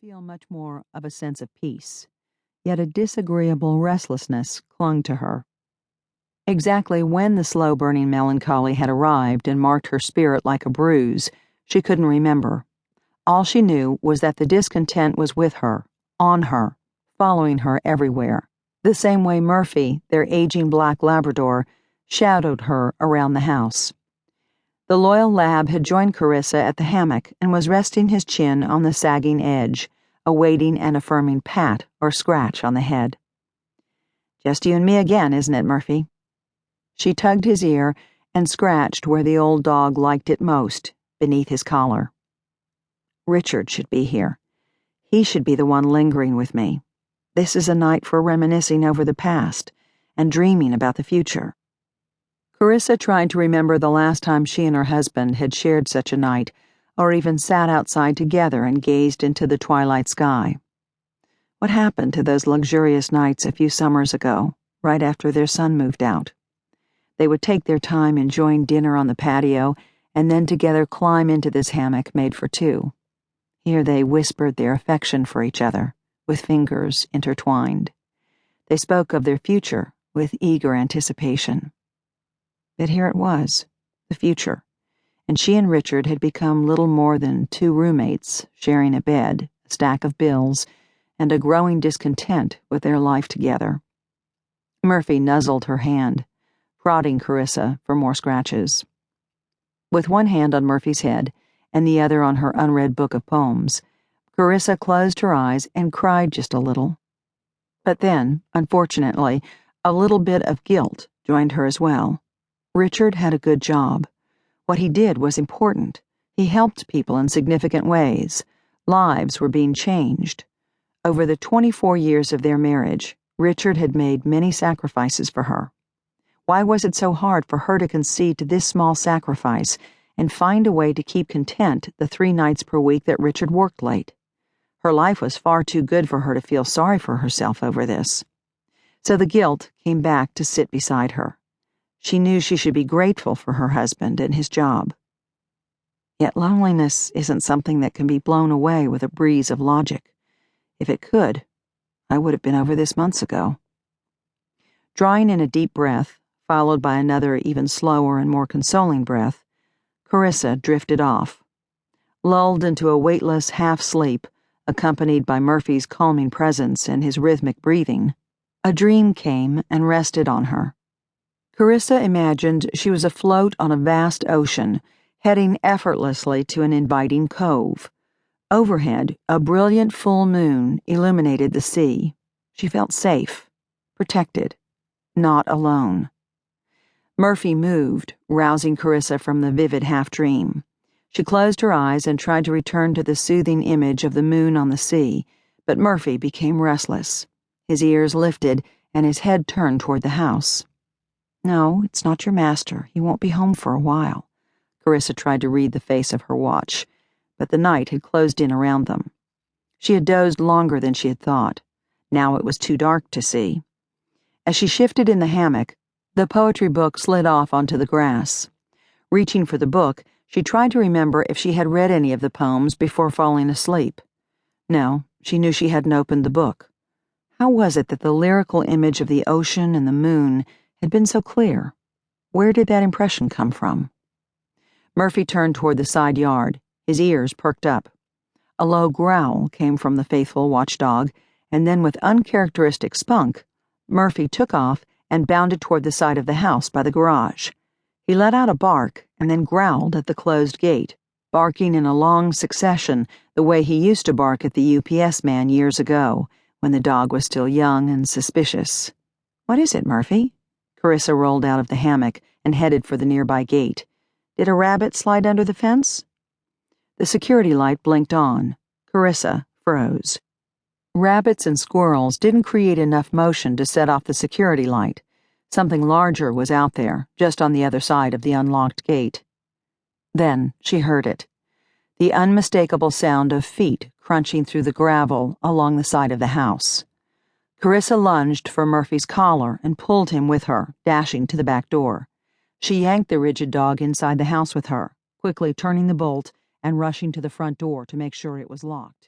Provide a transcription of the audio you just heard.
feel much more of a sense of peace, yet a disagreeable restlessness clung to her. Exactly when the slow-burning melancholy had arrived and marked her spirit like a bruise, she couldn't remember. All she knew was that the discontent was with her, on her, following her everywhere, the same way Murphy, their aging black Labrador, shadowed her around the house. The loyal lab had joined Carissa at the hammock and was resting his chin on the sagging edge, awaiting an affirming pat or scratch on the head. "Just you and me again, isn't it, Murphy?" She tugged his ear and scratched where the old dog liked it most, beneath his collar. "Richard should be here. He should be the one lingering with me. This is a night for reminiscing over the past and dreaming about the future." Carissa tried to remember the last time she and her husband had shared such a night, or even sat outside together and gazed into the twilight sky. What happened to those luxurious nights a few summers ago, right after their son moved out? They would take their time enjoying dinner on the patio and then together climb into this hammock made for two. Here they whispered their affection for each other, with fingers intertwined. They spoke of their future with eager anticipation. But here it was, the future, and she and Richard had become little more than two roommates, sharing a bed, a stack of bills, and a growing discontent with their life together. Murphy nuzzled her hand, prodding Carissa for more scratches. With one hand on Murphy's head and the other on her unread book of poems, Carissa closed her eyes and cried just a little. But then, unfortunately, a little bit of guilt joined her as well. Richard had a good job. What he did was important. He helped people in significant ways. Lives were being changed. Over the 24 years of their marriage, Richard had made many sacrifices for her. Why was it so hard for her to concede to this small sacrifice and find a way to keep content the 3 nights per week that Richard worked late? Her life was far too good for her to feel sorry for herself over this. So the guilt came back to sit beside her. She knew she should be grateful for her husband and his job. Yet loneliness isn't something that can be blown away with a breeze of logic. If it could, I would have been over this months ago. Drawing in a deep breath, followed by another even slower and more consoling breath, Carissa drifted off. Lulled into a weightless half-sleep, accompanied by Murphy's calming presence and his rhythmic breathing, a dream came and rested on her. Carissa imagined she was afloat on a vast ocean, heading effortlessly to an inviting cove. Overhead, a brilliant full moon illuminated the sea. She felt safe, protected, not alone. Murphy moved, rousing Carissa from the vivid half-dream. She closed her eyes and tried to return to the soothing image of the moon on the sea, but Murphy became restless. His ears lifted and his head turned toward the house. "No, it's not your master. He won't be home for a while." Carissa tried to read the face of her watch, but the night had closed in around them. She had dozed longer than she had thought. Now it was too dark to see. As she shifted in the hammock, the poetry book slid off onto the grass. Reaching for the book, she tried to remember if she had read any of the poems before falling asleep. No, she knew she hadn't opened the book. How was it that the lyrical image of the ocean and the moon had been so clear? Where did that impression come from? Murphy turned toward the side yard, his ears perked up. A low growl came from the faithful watchdog, and then with uncharacteristic spunk, Murphy took off and bounded toward the side of the house by the garage. He let out a bark and then growled at the closed gate, barking in a long succession the way he used to bark at the UPS man years ago, when the dog was still young and suspicious. "What is it, Murphy?" Carissa rolled out of the hammock and headed for the nearby gate. Did a rabbit slide under the fence? The security light blinked on. Carissa froze. Rabbits and squirrels didn't create enough motion to set off the security light. Something larger was out there, just on the other side of the unlocked gate. Then she heard it. The unmistakable sound of feet crunching through the gravel along the side of the house. Carissa lunged for Murphy's collar and pulled him with her, dashing to the back door. She yanked the rigid dog inside the house with her, quickly turning the bolt and rushing to the front door to make sure it was locked.